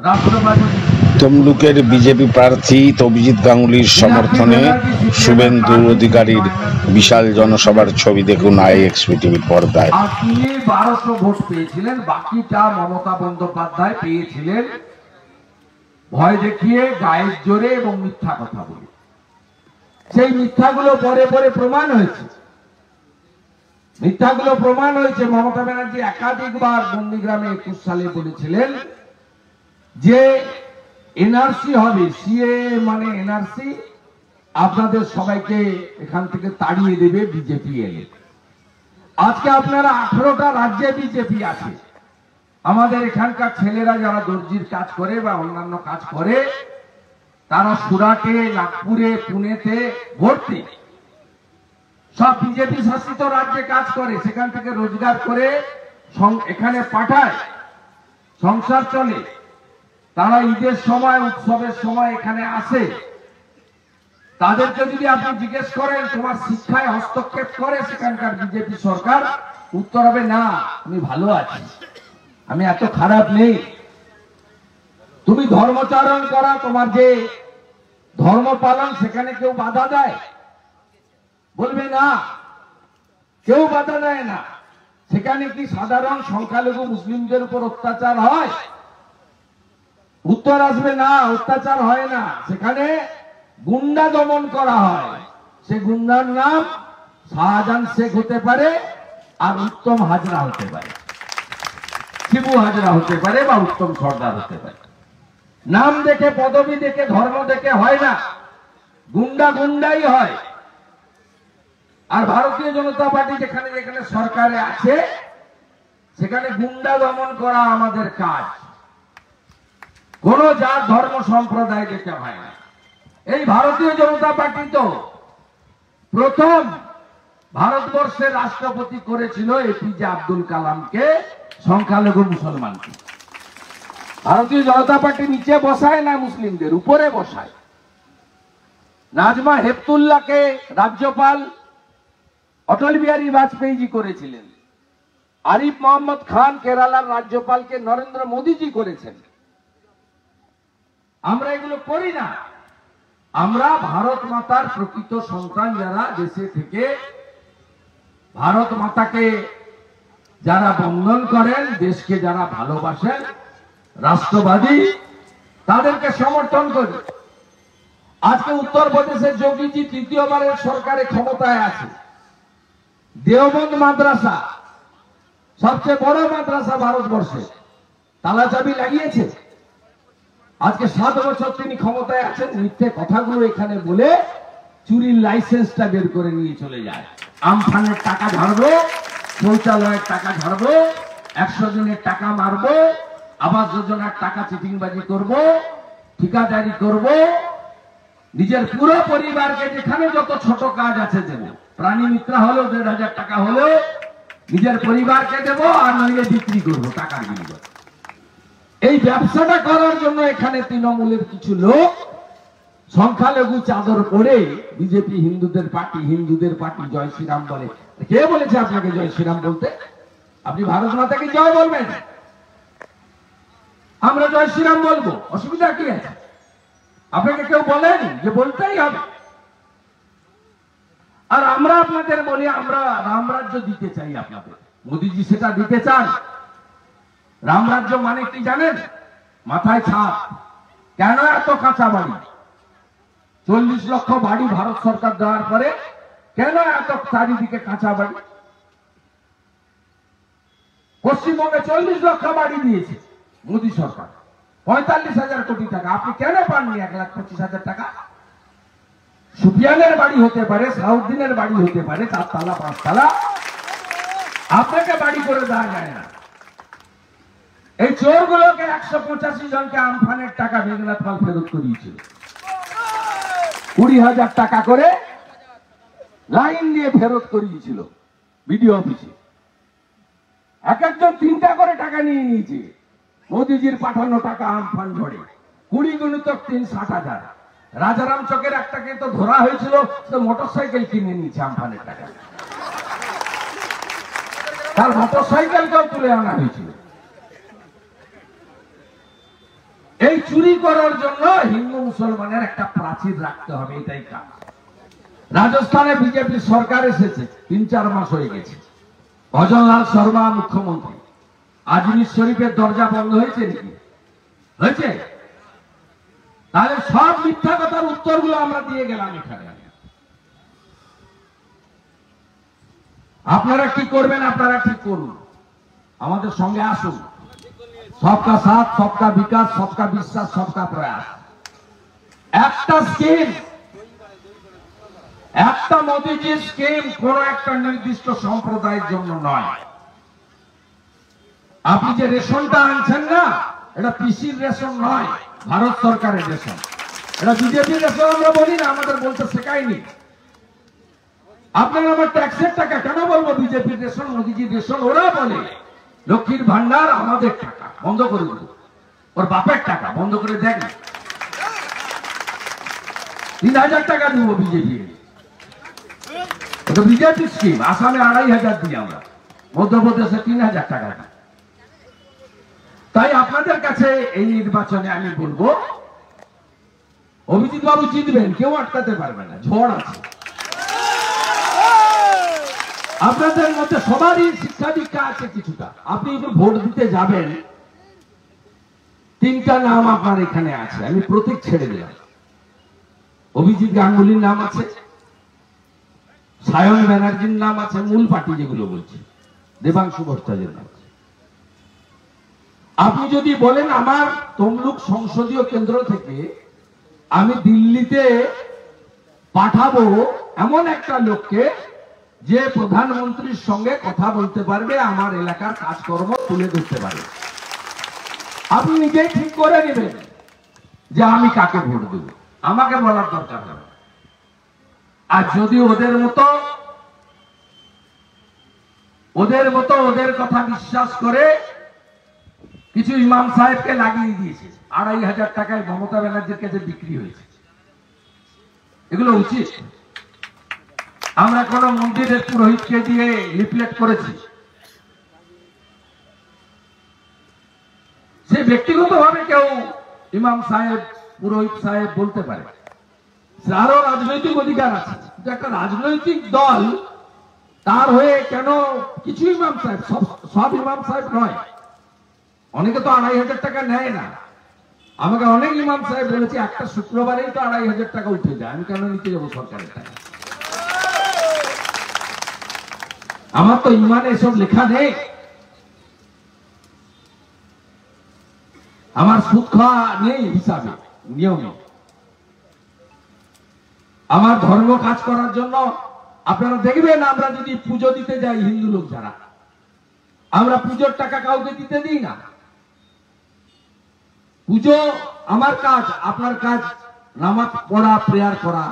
রাষ্ট্রবাদী তমলুকের বিজেপি প্রার্থী অভিজিৎ গাঙ্গুলির সমর্থনে শুভেন্দু অধিকারীর বিশাল জনসভার ছবি দেখুন IXP টিভির পর্দায়। আর তিনি 1200 ভোট পেয়েছিলেন, বাকিটা মমতা বন্দ্যোপাধ্যায় পেয়েছিলেন ভয় দেখিয়ে, গায়ের জোরে এবং মিথ্যা কথা বলে। সেই মিথ্যাগুলো পরে পরে প্রমাণ হয়েছে। মমতা ব্যানার্জি একাধিকবার নন্দীগ্রামে 21 সালে বলেছিলেন যে এনআরসি হবে, সিএ মানে এনআরসি, আপনাদের সবাইকে এখান থেকে তাড়িয়ে দেবে বিজেপি এলে। আজকে আপনারা 18টা রাজ্যে বিজেপি আছে। আমাদের এখানকার ছেলেরা যারা দর্জির কাজ করে বা অন্যান্য কাজ করে, তারা সুরাটে, নাগপুরে, পুনেতে ভর্তি, সব বিজেপি শাসিত রাজ্যে কাজ করে, সেখান থেকে রোজগার করে এখানে পাঠায়, সংসার চলে। তারা ঈদের সময়, উৎসবের সময় এখানে আসে। তাদেরকে যদি আপনি জিজ্ঞেস করেন তোমার শিক্ষায় হস্তক্ষেপ করে সেখানকার বিজেপি সরকার, উত্তর হবে না, আমি ভালো আছি, আমি এত খারাপ নেই। তুমি ধর্মচারণ করা, তোমার যে ধর্ম পালন, সেখানে কেউ বাধা দেয়? বলবে না, কেউ বাধা দেয় না। সেখানে কি সাধারণ সংখ্যালঘু মুসলিমদের উপর অত্যাচার হয়? উত্তর আসবে না, অত্যাচার হয় না। সেখানে গুন্ডা দমন করা হয়। সে গুন্ডার নাম শাহজাহান শেখ হতে পারে, আর উত্তম হাজরা হতে পারে, শিবু হাজরা হতে পারে, বা উত্তম সর্দার হতে পারে। নাম দেখে, পদবি দেখে, ধর্ম দেখে হয় না, গুন্ডা গুন্ডাই হয়। আর ভারতীয় জনতা পার্টি যেখানে যেখানে সরকারে আছে, সেখানে গুন্ডা দমন করা আমাদের কাজ। কোন জাত ধর্ম সম্প্রদায় দেখে হয় না। এই ভারতীয় জনতা পার্টি তো প্রথম ভারতবর্ষের রাষ্ট্রপতি করেছিল APJ আব্দুল কালামকে, সংখ্যালঘু মুসলমানকে। ভারতীয় জনতা পার্টি নিচে বসায় না, মুসলিমদের উপরে বসায়। নাজমা হেপতুল্লাহকে রাজ্যপাল অটল বিহারী বাজপেয়ীজি করেছিলেন। আরিফ মোহাম্মদ খান কেরালার রাজ্যপালকে নরেন্দ্র মোদীজি করেছেন। আমরা এগুলো করি না। আমরা ভারত মাতার প্রকৃত সন্তান, যারা দেশে থেকে ভারত মাতাকে যারা বন্দন করেন, দেশকে যারা ভালোবাসেন, রাষ্ট্রবাদী, তাদেরকে সমর্থন করি। আজকে উত্তরপ্রদেশের যোগীজি তৃতীয়বারের সরকারে ক্ষমতায় আছে। দেওবন্দ মাদ্রাসা, সবচেয়ে বড় মাদ্রাসা ভারতবর্ষে, তালাচাবি লাগিয়েছে। আজকে 7 বছর তিনি ক্ষমতায় আছেন, মিথ্যে কথাগুলো এখানে বলে চুরির লাইসেন্সটা বের করে নিয়ে চলে যায়। আমফানের টাকা ঝাড়বো, শৌচালয়ের টাকা ঝাড়বো, 100 জনের টাকা মারবো, আবাস যোজনার টাকা চিটিংবাজি করব, ঠিকাদারি করব, নিজের পুরো পরিবারকে যেখানে যত ছোট কাজ আছে দেব। প্রাণী মিত্রা হলেও 1,500 টাকা হলেও নিজের পরিবারকে দেব, আর নইলে বিক্রি করবো টাকার বিনিময়ে। এই ব্যবসাটা করার জন্য এখানে তৃণমূলের কিছু লোক সংখ্যালঘু চাদর পরে বিজেপি হিন্দুদের পার্টি জয় শ্রীরাম বলে। কে বলেছে আপনাকে জয় শ্রীরাম বলতে? আপনি ভারত মাতাকে জয় বলবেন, আমরা জয় শ্রীরাম বলবো, অসুবিধা কি আছে? আপনাকে কেউ বলেন যে বলতেই হবে? আর আমরা আপনাদের বলি, আমরা রামরাজ্য দিতে চাই আপনাদের। মোদীজি সেটা দিতে চান। রামরাজ্য মানে কি জানেন? মাথায় ছাদ। কেন এত কাঁচা বাড়ি? 40 লক্ষ বাড়ি ভারত সরকার দেওয়ার পরে কেন এত চারিদিকে কাঁচা বাড়ি? পশ্চিমবঙ্গে 40 লক্ষ বাড়ি দিয়েছে মোদী সরকার, 45,000 কোটি টাকা। আপনি কেন পাননি 1,25,000 টাকা? সুফিয়ানের বাড়ি হতে পারে, সাউদ্দিনের বাড়ি হতে পারে, 4 তলা 5 তলা, আপনাকে বাড়ি করে দেওয়া যায় না। এই চোরগুলোকে 185 জনকে আমফানের টাকা মেঘনাথ পাল ফেরত করিয়েছিল। 20,000 টাকা করে লাইন দিয়ে ফেরত করিয়েছিল বিডিও অফিসে। এক একজন 3টা করে টাকা নিয়ে নিয়েছে। মোদীজির পাঠানো টাকা আমফান ঝড়ে 20 গুণিতক 3 60,000। রাজারাম চকের একটাকে তো ধরা হয়েছিল, তো মোটরসাইকেল কিনে নিয়েছে আমফানের টাকা। তার মোটরসাইকেলকেও তুলে আনা হয়েছিল। এই চুরি করার জন্য হিন্দু মুসলমানের একটা প্রাচীর রাখতে হবে, এটাই কাজ। রাজস্থানে বিজেপি সরকার এসেছে, 3-4 মাস হয়ে গেছে। ভজনলাল শর্মা মুখ্যমন্ত্রী। আজমির শরীফের দরজা বন্ধ হয়েছে নাকি? হয়েছে? তাহলে সব মিথ্যা কথার উত্তরগুলো আমরা দিয়ে গেলাম এখানে। আপনারা কি করবেন? আপনারা ঠিক করুন, আমাদের সঙ্গে আসুন। সবকা সাথ, সবকা বিকাশ, সবকা বিশ্বাস, সবকা প্রয়াস। একটা স্কিম, একটা মোদীজির স্কিম কোন একটা নির্দিষ্ট সম্প্রদায়ের জন্য নয়। আপনি যে রেশনটা আনছেন না, এটা পিসির রেশন নয়, ভারত সরকারের রেশন। এটা বিজেপির রেশন আমরা বলি না, আমাদের বলতে শেখায়নি। আপনারা আমার ট্যাক্সের টাকা কেন বলবো বিজেপির রেশন, মোদীজির রেশন? ওরা বলে লক্ষ্মীর ভান্ডার আমাদের টাকা, বন্ধ করে দেব। ওর বাপের টাকা বন্ধ করে দেখ। 3000 টাকা দিব বিজেপি, ওটা বিজেপি স্কিম। আসামে 2500 দিই আমরা, মধ্যপ্রদেশে 3000 টাকা দিই। তাই আপনাদের কাছে এই নির্বাচনে আমি বলবো, অভিজিৎ বাবু জিতবেন, কেউ আটকাতে পারবে না, ঝড় আছে। আপনাদের মধ্যে সবারই শিক্ষা দীক্ষা আছে কিছুটা। আপনি যখন ভোট দিতে যাবেন, 3টা নাম আপনার এখানে আছে, আমি প্রতীক ছেড়ে দিলাম। অভিজিৎ গাঙ্গুলির নাম আছে, সায়ন ব্যানার্জির নাম আছে, মূল পার্টি যেগুলো বলছে, দেবাংশু ভট্টাচার্যের নাম আছে। আপনি যদি বলেন আমার তমলুক সংসদীয় কেন্দ্র থেকে আমি দিল্লিতে পাঠাবো এমন একটা লোককে যে প্রধানমন্ত্রীর সঙ্গে কথা বলতে পারবে, আমার এলাকার কাজকর্ম তুলে ধরতে পারবে, আপনি নিজেই ঠিক করে নেবেন যে আমি কাকে ভোট দেব, আমাকে বলার দরকার হবে। আর যদি ওদের মতো ওদের কথা বিশ্বাস করে কিছু ইমাম সাহেবকে লাগিয়ে দিয়েছে, 2500 টাকায় মমতা ব্যানার্জির কাছে বিক্রি হয়েছে, এগুলো উচিত? আমরা কোন মন্দিরের পুরোহিতকে দিয়ে লিফলেট করেছি? সে ব্যক্তিগতভাবে কেউ ইমাম সাহেব, পুরোহিত সাহেব বলতে পারে, তারও রাজনৈতিক অধিকার আছে। একটা রাজনৈতিক দল তার হয়ে কেন কিছু ইমাম সাহেব, সব ইমাম সাহেব নয়, অনেকে তো 2500 টাকা নেয় না। আমাকে অনেক ইমাম সাহেব বলেছে একটা শুক্রবারেই তো 2500 টাকা উঠে যায়, আমি কেন নিতে যাবো সরকারের টাকা? আমার তো ইমানে এসব লেখা নেই। আমার সুদ খাওয়া নেই হিসাবে, নিয়মে। আমার ধর্ম কাজ করার জন্য আপনারা দেখবেন, আমরা যদি পুজো দিতে যাই, হিন্দু লোক যারা, আমরা পুজোর টাকা কাউকে দিতে দিই না। পুজো আমার কাজ, আপনার কাজ নামাজ পড়া, প্রেয়ার করা।